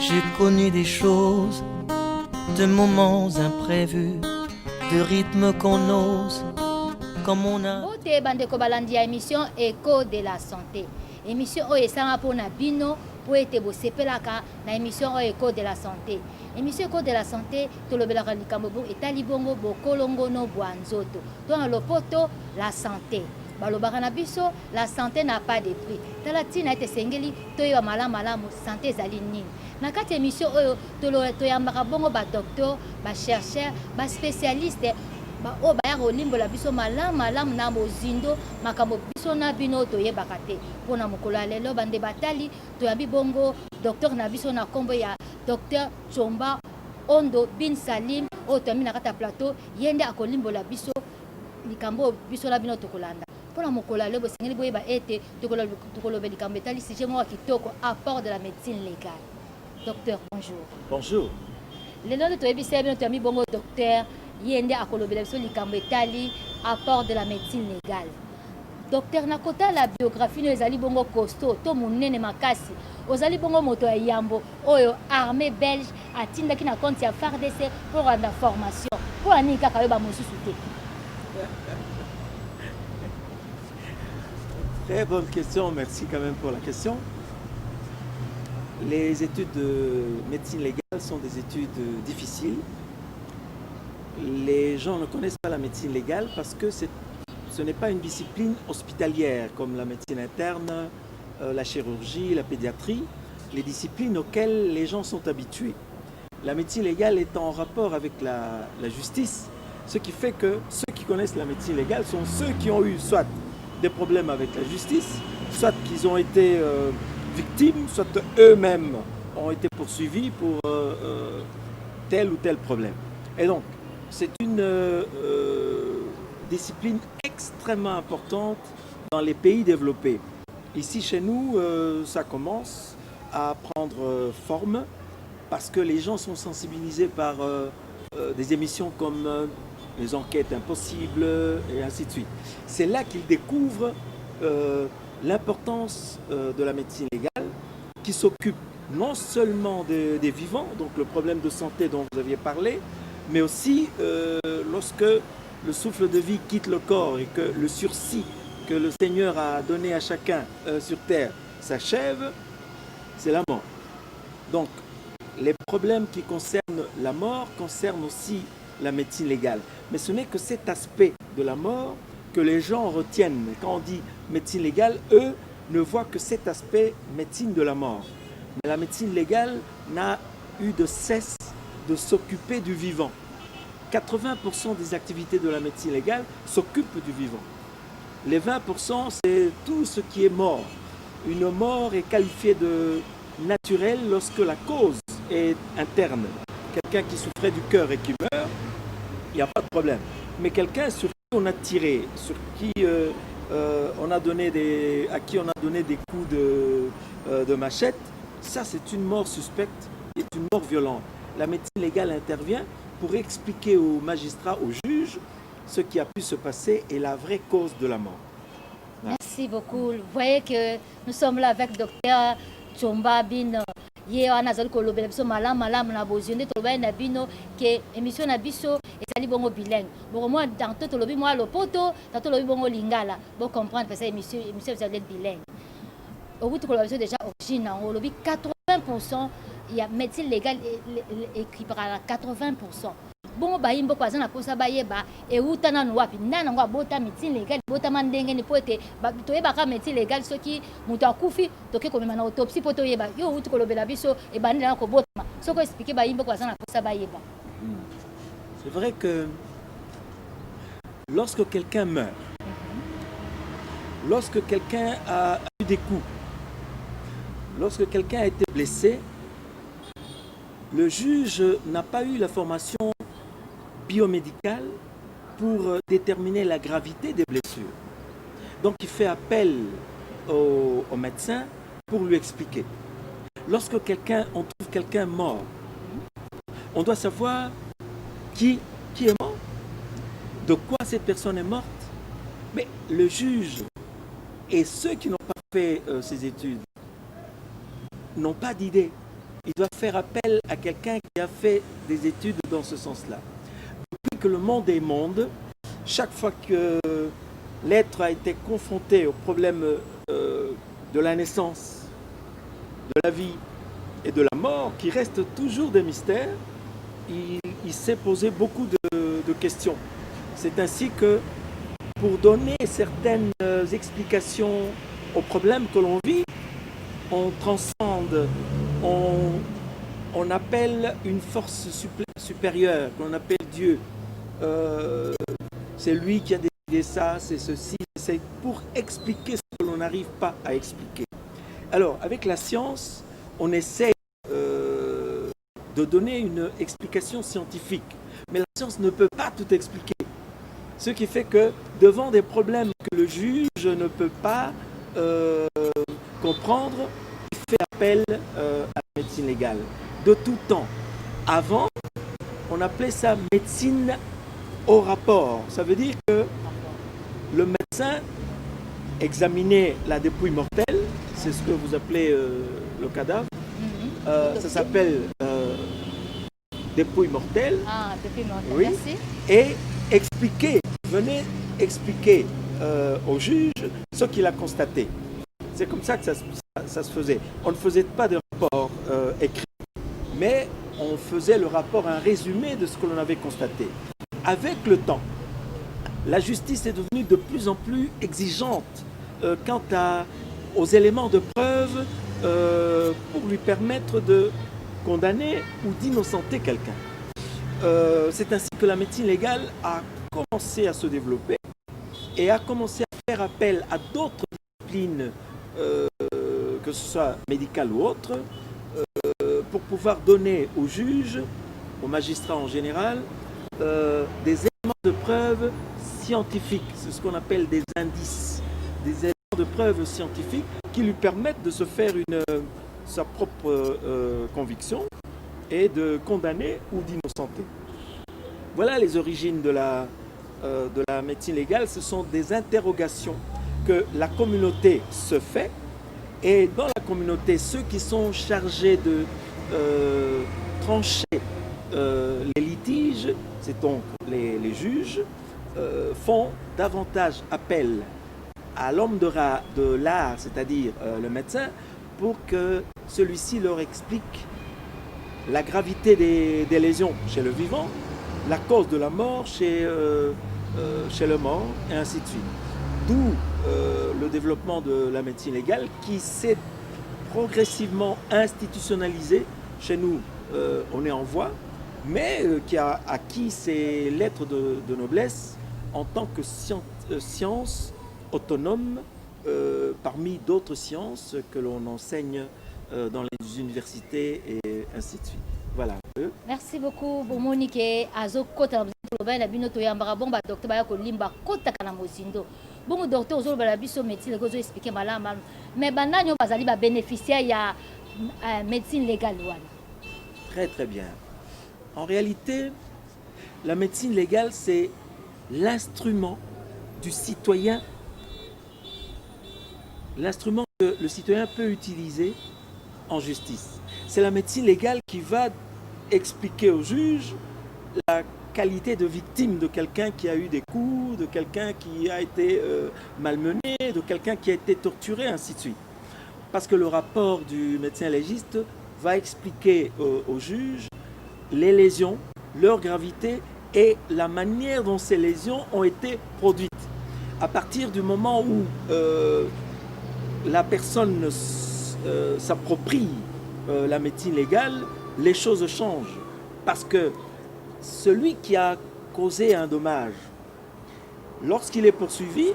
J'ai connu des choses, de moments imprévus, de rythmes qu'on ose, comme on a. Bote bandeko balandi ya émission Écho de la santé. Émission oyo esanga mpona bino po ete bosepelaka na émission oyo Écho de la santé. Émission Écho de la santé tolobelaka likambo bongo etali bongo bokolongono bwa nzoto. To na lopoto la santé. Balobaka na biso la santé n'a pas de prix. Tala tina ete sengeli toyeba malamu santé ezali nini. Na kati émission oyo toyambaka bongo ba docteur, ba chercheur, ba spécialiste o baya kolimbola biso malamu na mozindo makambo biso na bino toyebaka te mpona mokolo ya lelo bande batali toyambi bongo docteur na biso na nkombo ya docteur Chomba Ondo Bin Salim oyo toyambi na kati ya plateau ye nde akolimbola biso likambo biso na bino tokolanda mpona mokolo ya lelo bosengeli boyeba ete tokoloba likambo etali sujet moko ya kitoko apport de la médecine légale. Docteur, bonjour. Bonjour. Lelo nde toyebisa ya bino toyambi bongo docteur yende akolobela biso likambo etali apport de la médecine légale. Docteur nakota la biographie no ezali bongo costaud to monene makasi ozali bongo moto ya yambo oyo armée belge atindaki na compte ya FARDC pour rendre formation pour ani kaka yo ba mosusu te. Très bonne question, merci quand même pour la question. Les études de médecine légale sont des études difficiles. Les gens ne connaissent pas la médecine légale parce que ce n'est pas une discipline hospitalière comme la médecine interne, la chirurgie, la pédiatrie, les disciplines auxquelles les gens sont habitués. La médecine légale est en rapport avec la justice, ce qui fait que ceux qui connaissent la médecine légale sont ceux qui ont eu soit des problèmes avec la justice, soit qu'ils ont été victimes, soit eux-mêmes ont été poursuivis pour tel ou tel problème. Et donc, c'est une discipline extrêmement importante dans les pays développés. Ici, chez nous, ça commence à prendre forme parce que les gens sont sensibilisés par des émissions comme les enquêtes impossibles et ainsi de suite. C'est là qu'ils découvrent l'importance de la médecine légale qui s'occupe non seulement des vivants, donc le problème de santé dont vous aviez parlé, mais aussi lorsque le souffle de vie quitte le corps et que le sursis que le Seigneur a donné à chacun sur terre s'achève, c'est la mort. Donc, les problèmes qui concernent la mort concernent aussi la médecine légale. Mais ce n'est que cet aspect de la mort que les gens retiennent. Quand on dit médecine légale, eux ne voient que cet aspect médecine de la mort. Mais la médecine légale n'a eu de cesse de s'occuper du vivant. 80% des activités de la médecine légale s'occupent du vivant. Les 20%, c'est tout ce qui est mort. Une mort est qualifiée de naturelle lorsque la cause est interne. Quelqu'un qui souffrait du cœur et qui meurt, il n'y a pas de problème. Mais quelqu'un sur qui on a tiré, sur qui à qui on a donné des coups de machette, ça c'est une mort suspecte et une mort violente. La médecine légale intervient pour expliquer aux magistrats, aux juges, ce qui a pu se passer et la vraie cause de la mort. Voilà. Merci beaucoup. Vous voyez que nous sommes là avec docteur Chomba Bin. Hier, on a dit que l'obélisque malam na bozionde toloba na bino que émission na biso ezali bongo bilingue. Bon moi tantôt tolobi moi lopoto, tantôt tolobi bongo lingala. Bon comprendre parce que émission ezali bilingue. Au bout de la déjà origine, on lobi 80% il y a médecine légale écrit par 80%. Bon bayimbo kwa zana posa bayeba e utana no wapi nana ngwa bota médecine légale bota mandenge ni poete toyeba ka médecine légale soki mutu akufi toke komema na autopsie poto yeba yo utu kolobela biso e bandela ko bota soko expliquer bayimbo kwa zana posa bayeba. C'est vrai que lorsque quelqu'un meurt, lorsque quelqu'un a eu des coups, lorsque quelqu'un a été blessé, le juge n'a pas eu la formation biomédicale pour déterminer la gravité des blessures. Donc il fait appel au médecin pour lui expliquer. Lorsque on trouve quelqu'un mort, on doit savoir qui est mort, de quoi cette personne est morte. Mais le juge et ceux qui n'ont pas fait ces études n'ont pas d'idée. il doit faire appel à quelqu'un qui a fait des études dans ce sens-là. Depuis que le monde est monde, chaque fois que l'être a été confronté au problème de la naissance, de la vie et de la mort, qui restent toujours des mystères, il s'est posé beaucoup de questions. C'est ainsi que, pour donner certaines explications aux problèmes que l'on vit, on transcende, on appelle une force supérieure, qu'on appelle Dieu. C'est lui qui a décidé ça, c'est ceci, c'est pour expliquer ce que l'on n'arrive pas à expliquer. Alors, avec la science, on essaie de donner une explication scientifique, mais la science ne peut pas tout expliquer. Ce qui fait que, devant des problèmes que le juge ne peut pas comprendre, il fait appel à la médecine légale. De tout temps. Avant, on appelait ça médecine au rapport. Ça veut dire que le médecin examinait la dépouille mortelle, c'est ce que vous appelez le cadavre. Ça s'appelle dépouille mortelle. Ah, dépouille mortelle, oui. Merci. Et venez expliquer au juge ce qu'il a constaté. C'est comme ça que ça se faisait. On ne faisait pas de rapport écrit, mais on faisait le rapport, un résumé de ce que l'on avait constaté. Avec le temps, la justice est devenue de plus en plus exigeante quant aux éléments de preuve pour lui permettre de condamner ou d'innocenter quelqu'un. C'est ainsi que la médecine légale a commencé à se développer et a commencé à faire appel à d'autres disciplines, que ce soit médicales ou autres, pour pouvoir donner aux juges, aux magistrats en général, des éléments de preuve scientifiques. C'est ce qu'on appelle des indices, des éléments de preuve scientifiques qui lui permettent de se faire sa propre conviction et de condamner ou d'innocenter. Voilà les origines de la médecine légale. Ce sont des interrogations que la communauté se fait, et dans la communauté, ceux qui sont chargés de trancher les litiges, c'est donc les juges, font davantage appel à l'homme de l'art, c'est-à-dire le médecin, pour que celui-ci leur explique la gravité des lésions chez le vivant, la cause de la mort chez le mort, et ainsi de suite. D'où le développement de la médecine légale qui s'est progressivement institutionnalisé. Chez nous, on est en voie, mais qui a acquis ses lettres de noblesse en tant que science autonome parmi d'autres sciences que l'on enseigne dans les universités et ainsi de suite. Voilà. Merci beaucoup Monique azo kota na bino to yambaka bon ba docteur ba ko limba kota kana mozindo bon docteur ozo ba biso médecine ko zo expliquer malama mais bananyo bazali ba bénéficiaire ya médecine légale wana. Très très bien. En réalité, la médecine légale c'est l'instrument du citoyen, l'instrument que le citoyen peut utiliser en justice. C'est la médecine légale qui va expliquer au juge la qualité de victime de quelqu'un qui a eu des coups, de quelqu'un qui a été malmené, de quelqu'un qui a été torturé, ainsi de suite. Parce que le rapport du médecin légiste va expliquer au juge les lésions, leur gravité et la manière dont ces lésions ont été produites. À partir du moment où la personne s'approprie la médecine légale, les choses changent. Parce que celui qui a causé un dommage, lorsqu'il est poursuivi,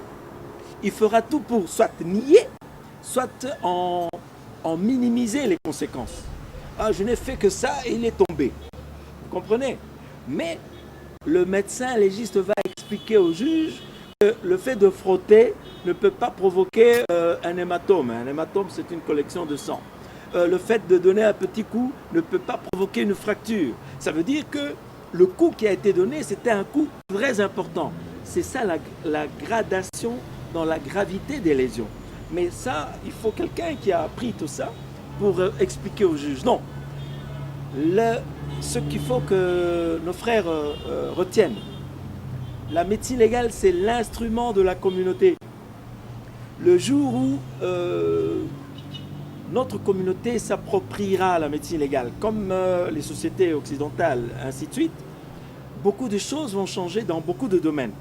il fera tout pour soit nier, soit en minimiser les conséquences. Ah, je n'ai fait que ça et il est tombé. Vous comprenez? Mais le médecin légiste va expliquer au juge que le fait de frotter ne peut pas provoquer un hématome. Un hématome, c'est une collection de sang. Le fait de donner un petit coup ne peut pas provoquer une fracture. Ça veut dire que le coup qui a été donné, c'était un coup très important. C'est ça la gradation dans la gravité des lésions. Mais ça, il faut quelqu'un qui a appris tout ça pour expliquer au juge. Non, Ce qu'il faut que nos frères retiennent, la médecine légale, c'est l'instrument de la communauté. Le jour où notre communauté s'appropriera la médecine légale, comme les sociétés occidentales, ainsi de suite, beaucoup de choses vont changer dans beaucoup de domaines.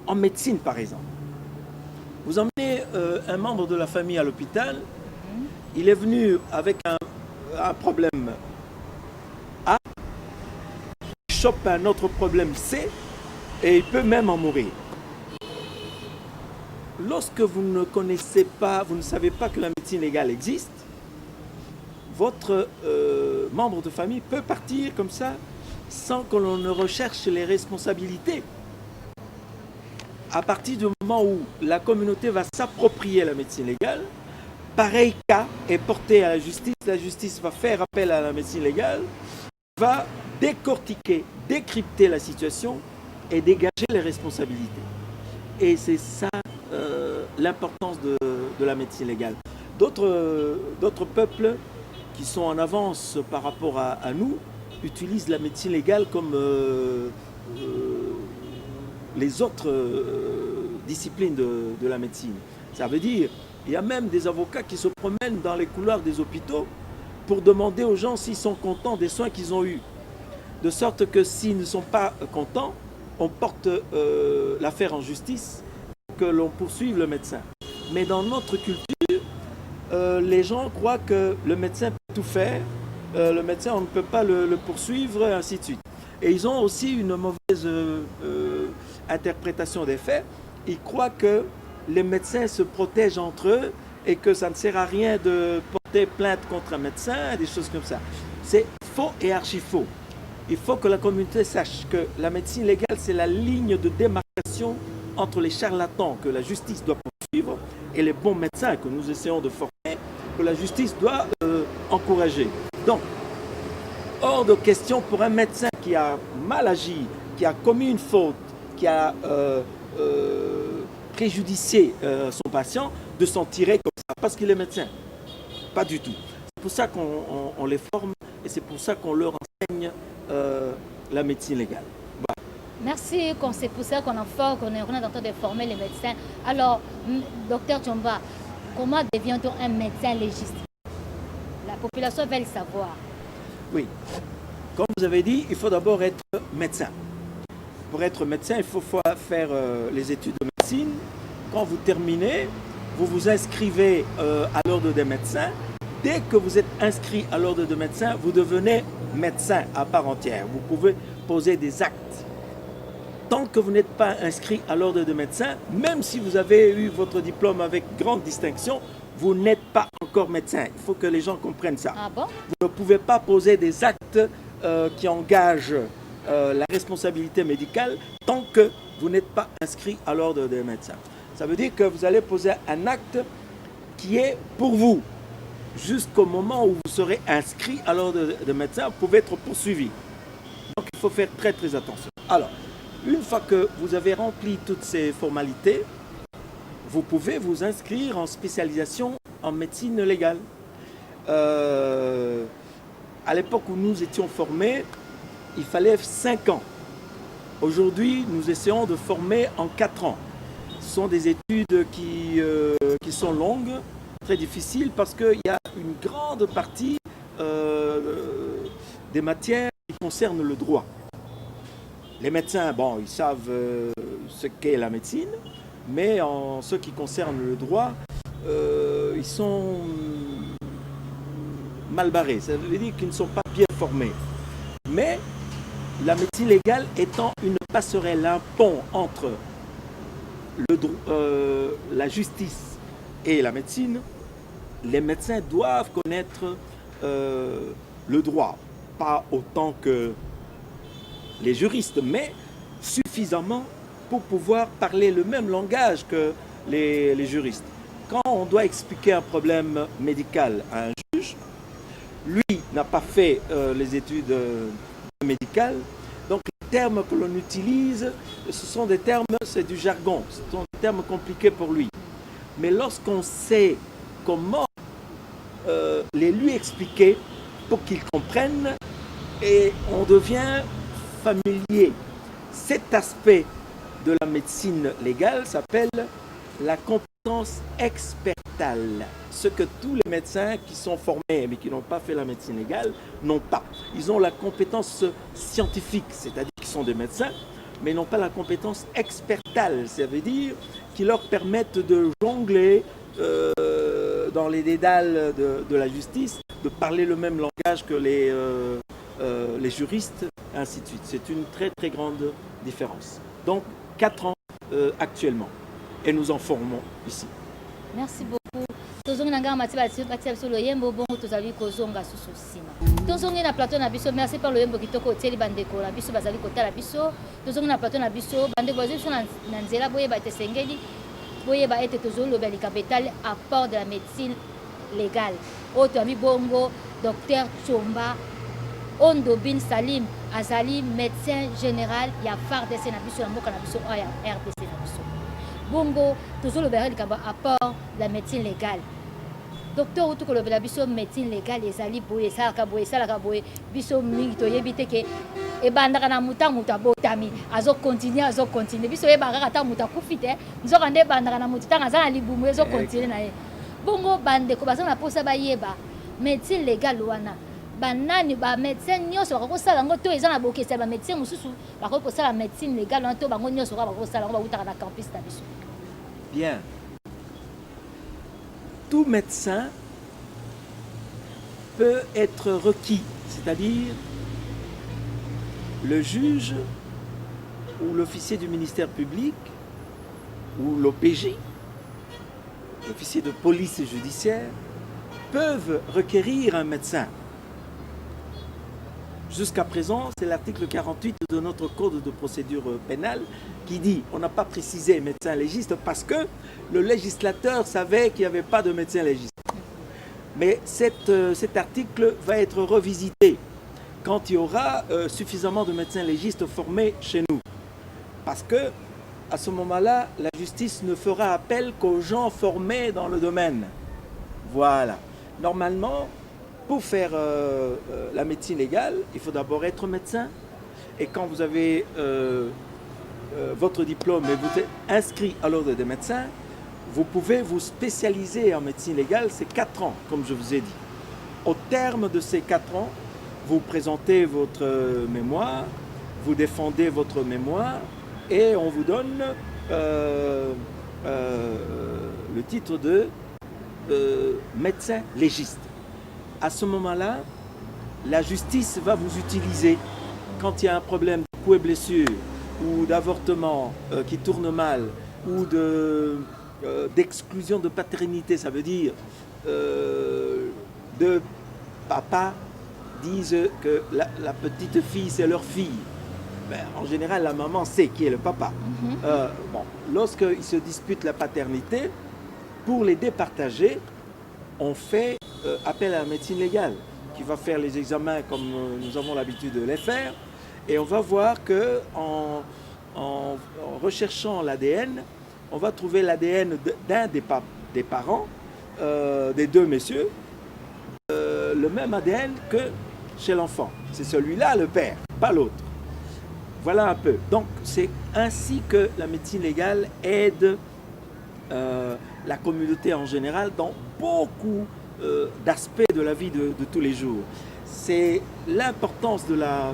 En médecine, par exemple. Vous emmenez un membre de la famille à l'hôpital, il est venu avec un problème A, il chope un autre problème C, et il peut même en mourir. Lorsque vous ne connaissez pas, vous ne savez pas que la médecine légale existe, votre membre de famille peut partir comme ça sans que l'on ne recherche les responsabilités. À partir du moment où la communauté va s'approprier la médecine légale, pareil cas est porté à la justice va faire appel à la médecine légale, va décortiquer, décrypter la situation et dégager les responsabilités. Et c'est ça l'importance de la médecine légale. D'autres peuples qui sont en avance par rapport à nous utilisent la médecine légale comme les autres disciplines de la médecine. Ça veut dire, il y a même des avocats qui se promènent dans les couloirs des hôpitaux pour demander aux gens s'ils sont contents des soins qu'ils ont eus. De sorte que s'ils ne sont pas contents, on porte l'affaire en justice, que l'on poursuive le médecin. Mais dans notre culture, les gens croient que le médecin peut tout faire, le médecin, on ne peut pas le poursuivre, et ainsi de suite. Et ils ont aussi une mauvaise interprétation des faits. Ils croient que les médecins se protègent entre eux et que ça ne sert à rien de porter plainte contre un médecin, des choses comme ça. C'est faux et archi faux. Il faut que la communauté sache que la médecine légale, c'est la ligne de démarcation entre les charlatans que la justice doit poursuivre et les bons médecins que nous essayons de former, que la justice doit encourager. Donc, hors de question pour un médecin qui a mal agi, qui a commis une faute, qui a préjudicié son patient, de s'en tirer comme ça, parce qu'il est médecin. Pas du tout. C'est pour ça qu'on les forme et c'est pour ça qu'on leur enseigne la médecine légale. Voilà. Merci, c'est pour ça qu'on est fort, qu'on est en train de former les médecins. Alors, docteur Tchomba, comment devient-on un médecin légiste? La population veut le savoir. Oui. Comme vous avez dit, il faut d'abord être médecin. Pour être médecin, il faut faire les études de médecine. Quand vous terminez, vous vous inscrivez à l'ordre des médecins. Dès que vous êtes inscrit à l'ordre des médecins, vous devenez médecin à part entière. Vous pouvez poser des actes. Tant que vous n'êtes pas inscrit à l'ordre des médecins, même si vous avez eu votre diplôme avec grande distinction, vous n'êtes pas encore médecin. Il faut que les gens comprennent ça. Ah bon? Vous ne pouvez pas poser des actes qui engagent la responsabilité médicale tant que vous n'êtes pas inscrit à l'ordre des médecins. Ça veut dire que vous allez poser un acte qui est pour vous. Jusqu'au moment où vous serez inscrit à l'ordre des médecins, vous pouvez être poursuivi. Donc il faut faire très très attention. Alors, une fois que vous avez rempli toutes ces formalités, vous pouvez vous inscrire en spécialisation en médecine légale. À l'époque où nous étions formés, il fallait 5 ans. Aujourd'hui, nous essayons de former en 4 ans. Ce sont des études qui sont longues, très difficiles, parce qu'il y a une grande partie des matières qui concernent le droit. Les médecins, bon, ils savent ce qu'est la médecine, mais en ce qui concerne le droit, ils sont mal barrés. Ça veut dire qu'ils ne sont pas bien formés. Mais la médecine légale étant une passerelle, un pont entre la justice et la médecine, les médecins doivent connaître le droit. Pas autant que les juristes, mais suffisamment pour pouvoir parler le même langage que les juristes. Quand on doit expliquer un problème médical à un juge, lui n'a pas fait les études médicales, donc les termes que l'on utilise, ce sont des termes, c'est du jargon, ce sont des termes compliqués pour lui. Mais lorsqu'on sait comment les lui expliquer pour qu'il comprenne, et on devient familier. Cet aspect de la médecine légale s'appelle la compétence expertale. Ce que tous les médecins qui sont formés mais qui n'ont pas fait la médecine légale n'ont pas. Ils ont la compétence scientifique, c'est-à-dire qu'ils sont des médecins, mais ils n'ont pas la compétence expertale. Ça veut dire qu'ils leur permettent de jongler dans les dédales de la justice, de parler le même langage que les juristes, ainsi de suite. C'est une très très grande différence. Donc 4 ans actuellement, et nous en formons ici. Merci beaucoup. Tozongi nanga mati batia biso loyembo bongo tozali kozonga susu sima. Tozongi na plateau na biso, merci par loyembo kitoko oteli bandeko na biso bazali kotala biso. Tozongi na plateau na biso bandeko bazali biso na nzela boyeba ete sengeli boyeba ete tozoli lobeli capital apport de la médecine légale. Oto ami bongo docteur Chomba Ondobin Salim azali médecin général ya FARDC na biso na mboka na biso oya RDC na biso. Bongo toujours le apport de la médecine légale. Docteur Outou kolobela biso médecine légale ezali boye salaka boye biso mingi to yebite ke e bandaka na muta botami azo continuer biso e banga kata muta kufite nzoka nde bandaka na muta tanga za na libumu ezo continuer na ye. Bongo bande ko bazana posa bayeba médecine légale wana banani ba médecin nyonso bakosala ngo to eza na bokesa ba médecin mususu bakosala médecine légale wana to bango nyonso bakosala ngo bautaka na campus na biso. Bien. Tout médecin peut être requis, c'est-à-dire le juge ou l'officier du ministère public ou l'OPJ, l'officier de police judiciaire, peuvent requérir un médecin. Jusqu'à présent, c'est l'article 48 de notre code de procédure pénale qui dit, on n'a pas précisé médecin légiste parce que le législateur savait qu'il n'y avait pas de médecin légiste. Mais cet article va être revisité quand il y aura suffisamment de médecins légistes formés chez nous. Parce que à ce moment-là, la justice ne fera appel qu'aux gens formés dans le domaine. Voilà. Normalement, pour faire la médecine légale, il faut d'abord être médecin. Et quand vous avez votre diplôme et vous êtes inscrit à l'ordre des médecins, vous pouvez vous spécialiser en médecine légale, c'est 4 ans, comme je vous ai dit. Au terme de ces 4 ans, vous présentez votre mémoire, vous défendez votre mémoire et on vous donne le titre de médecin légiste. À ce moment-là, la justice va vous utiliser quand il y a un problème de coups et blessures ou d'avortement qui tourne mal ou d'exclusion de paternité, ça veut dire de papa disent que la petite fille c'est leur fille. Ben, en général, la maman sait qui est le papa. Bon, lorsqu'ils se disputent la paternité, pour les départager, on fait appel à la médecine légale qui va faire les examens comme nous avons l'habitude de les faire. Et on va voir que en recherchant l'ADN, on va trouver l'ADN d'un des parents, des deux messieurs, le même ADN que chez l'enfant. C'est celui-là le père, pas l'autre. Voilà un peu. Donc c'est ainsi que la médecine légale aide la communauté en général dans beaucoup d'aspects de la vie de tous les jours. C'est l'importance de la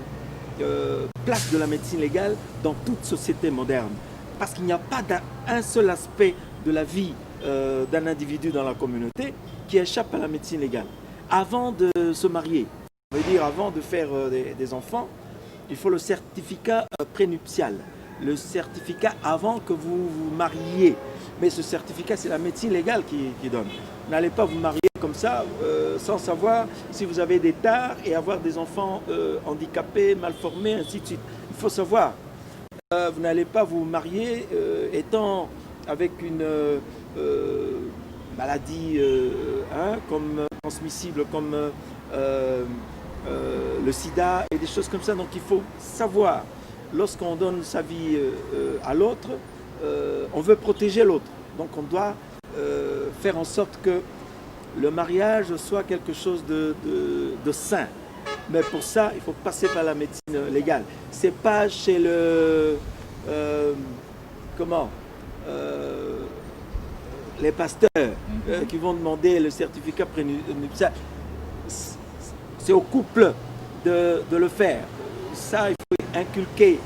place de la médecine légale dans toute société moderne. Parce qu'il n'y a pas un seul aspect de la vie d'un individu dans la communauté qui échappe à la médecine légale. Avant de se marier, ça veut dire avant de faire des enfants, il faut le certificat prénuptial, le certificat avant que vous vous mariez. Mais ce certificat, c'est la médecine légale qui donne. N'allez pas vous marier comme ça, sans savoir si vous avez des tares et avoir des enfants handicapés, mal formés, ainsi de suite. Il faut savoir, vous n'allez pas vous marier étant avec une maladie comme transmissible, comme le sida et des choses comme ça. Donc il faut savoir, lorsqu'on donne sa vie à l'autre, on veut protéger l'autre. Donc on doit faire en sorte que le mariage soit quelque chose de sain. Mais pour ça, il faut passer par la médecine légale. C'est pas chez le... les pasteurs qui vont demander le certificat prénuptial. C'est au couple de le faire. Ça, il faut inculquer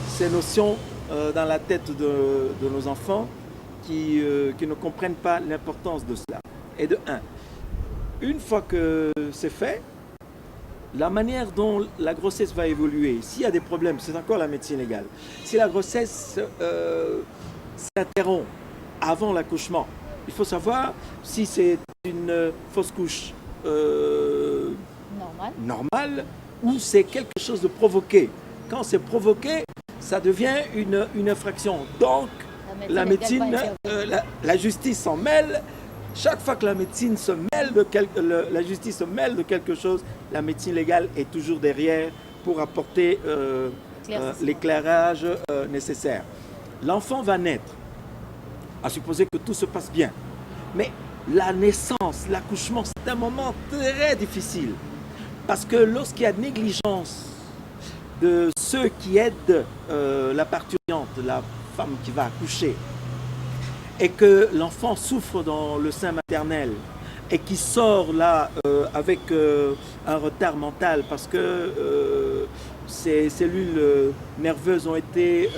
ces notions dans la tête de nos enfants qui ne comprennent pas l'importance de cela. Et de un, une fois que c'est fait, la manière dont la grossesse va évoluer, s'il y a des problèmes, c'est encore la médecine légale. Si la grossesse s'interrompt avant l'accouchement, il faut savoir si c'est une fausse couche normale ou c'est quelque chose de provoqué. Quand c'est provoqué, ça devient une infraction. Donc, la médecine, la justice s'en mêle. Chaque fois que la médecine se mêle la justice se mêle de quelque chose, la médecine légale est toujours derrière pour apporter l'éclairage nécessaire. L'enfant va naître, à supposer que tout se passe bien. Mais la naissance, l'accouchement, c'est un moment très difficile. Parce que lorsqu'il y a négligence de ceux qui aident la parturiente, la femme qui va accoucher, et que l'enfant souffre dans le sein maternel et qui sort là avec un retard mental parce que ses cellules nerveuses ont été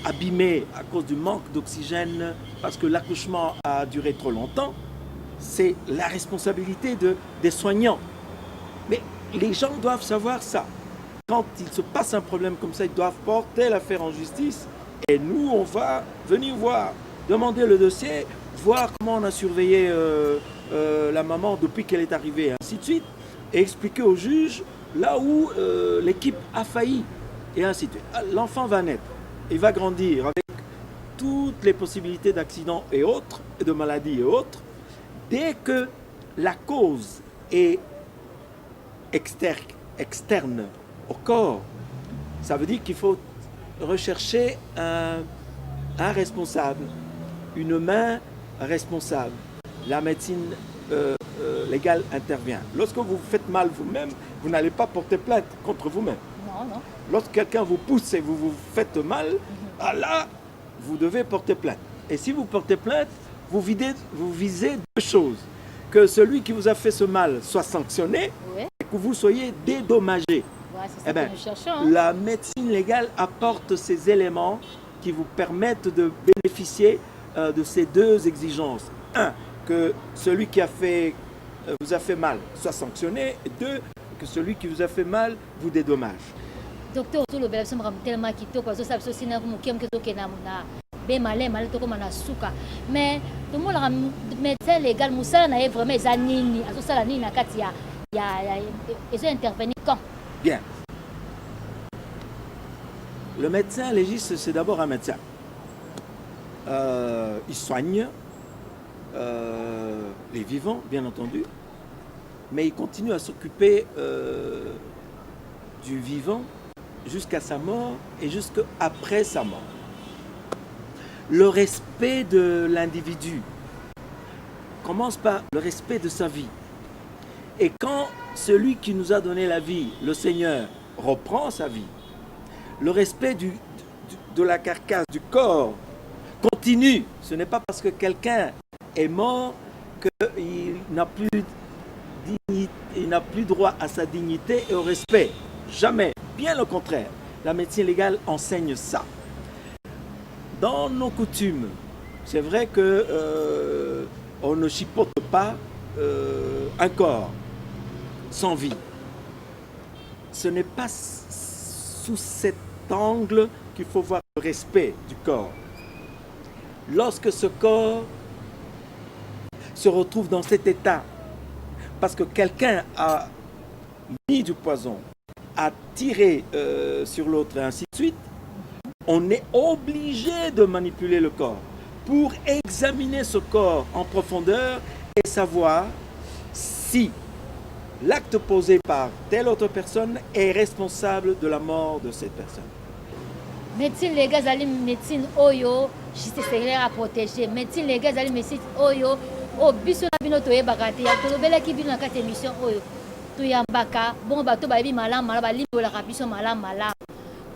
abîmées à cause du manque d'oxygène, parce que l'accouchement a duré trop longtemps, c'est la responsabilité des soignants. Mais les gens doivent savoir ça. Quand il se passe un problème comme ça, ils doivent porter l'affaire en justice et nous, on va venir voir, demander le dossier, voir comment on a surveillé la maman depuis qu'elle est arrivée, ainsi de suite, et expliquer au juge là où l'équipe a failli, et ainsi de suite. L'enfant va naître, il va grandir avec toutes les possibilités d'accidents et autres, de maladies et autres. Dès que la cause est externe au corps, ça veut dire qu'il faut rechercher un responsable, une main responsable. La médecine légale intervient. Lorsque vous faites mal vous-même, vous n'allez pas porter plainte contre vous-même. Non. Lorsque quelqu'un vous pousse et vous vous faites mal, là, vous devez porter plainte. Et si vous portez plainte, vous visez deux choses. Que celui qui vous a fait ce mal soit sanctionné, et que vous soyez dédommagé. C'est ça que nous cherchons. La médecine légale apporte ces éléments qui vous permettent de bénéficier de ces deux exigences. Un, que celui qui vous a fait mal soit sanctionné. Et deux, que celui qui vous a fait mal vous dédommage. Docteur, tout le bel somme tellement quitté parce que ça se sina vous qui que na be malé to comme na suka. Mais tout le monde médecin légal Moussa na vraiment zanini, aso sala nini na kati ya ils ont intervenu quand? Bien. Le médecin légiste, c'est d'abord un médecin. Il soigne les vivants, bien entendu, mais il continue à s'occuper du vivant jusqu'à sa mort et jusqu'après sa mort. Le respect de l'individu commence par le respect de sa vie. Et quand celui qui nous a donné la vie, le Seigneur, reprend sa vie, le respect de la carcasse, du corps, continue. Ce n'est pas parce que quelqu'un est mort qu'il n'a plus droit à sa dignité et au respect. Jamais. Bien au contraire. La médecine légale enseigne ça. Dans nos coutumes, c'est vrai que on ne chipote pas un corps sans vie. Ce n'est pas sous cet angle qu'il faut voir le respect du corps. Lorsque ce corps se retrouve dans cet état, parce que quelqu'un a mis du poison, a tiré sur l'autre et ainsi de suite, on est obligé de manipuler le corps pour examiner ce corps en profondeur et savoir si l'acte posé par telle autre personne est responsable de la mort de cette personne. Médecine légale, c'est médecine oyo, justice légale à protéger. Médecine légale, c'est médecine oyo, au biso na bino toye bagate ya tolobela ki bino na kati émission oyo. toyambaka bon bato bayebi malamu malamu balimbolaka biso malamu malamu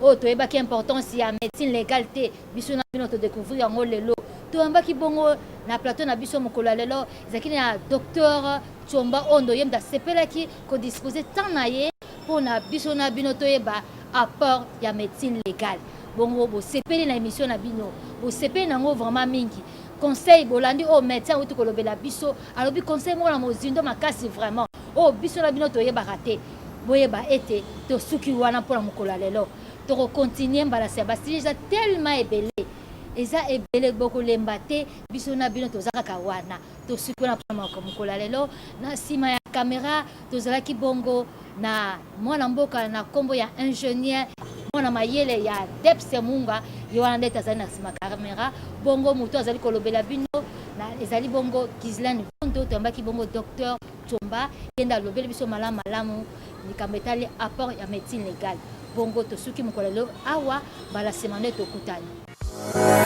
oyo toyebaki importance ya médecine légale te biso na bino todécouvrir yango lelo toyambaki bongo na plateau na biso mokolo ya lelo ezalaki na docteur Tsomba Ondo ye mutu asepelaki kodispose ntan na ye mpo na biso na bino toyeba apport ya médecine légale bongo bosepeli na émission na bino bosepeli nango vraiment mingi conseil bolandi o médecin outi kolobela biso alobi conseil moko na mozindo makasi vraiment o biso na bino toyebaka te boyeba ete tosuki wana mpona mokolo ya lelo tokokontinue mbala se basili eza tellement ebele eza ebele bokolemba te biso na bino toza kaka wana tosuki wana mpona mokolo ya lelo na nsima ya kamera tozalaki bongo na mwana mboka na nkombo ya ingénieur mwana mayele ya Depse Munga ye wana nde azali na nsima kamera bongo moto azali kolobela bino na ezali bongo Ghislaine Bondo toyambaki bongo docteur Tsomba yenda alobeli biso malamu malamu likambo etali apport ya médecine légale bongo tosuki mokolo lelo awa mbala sema nde tokutani.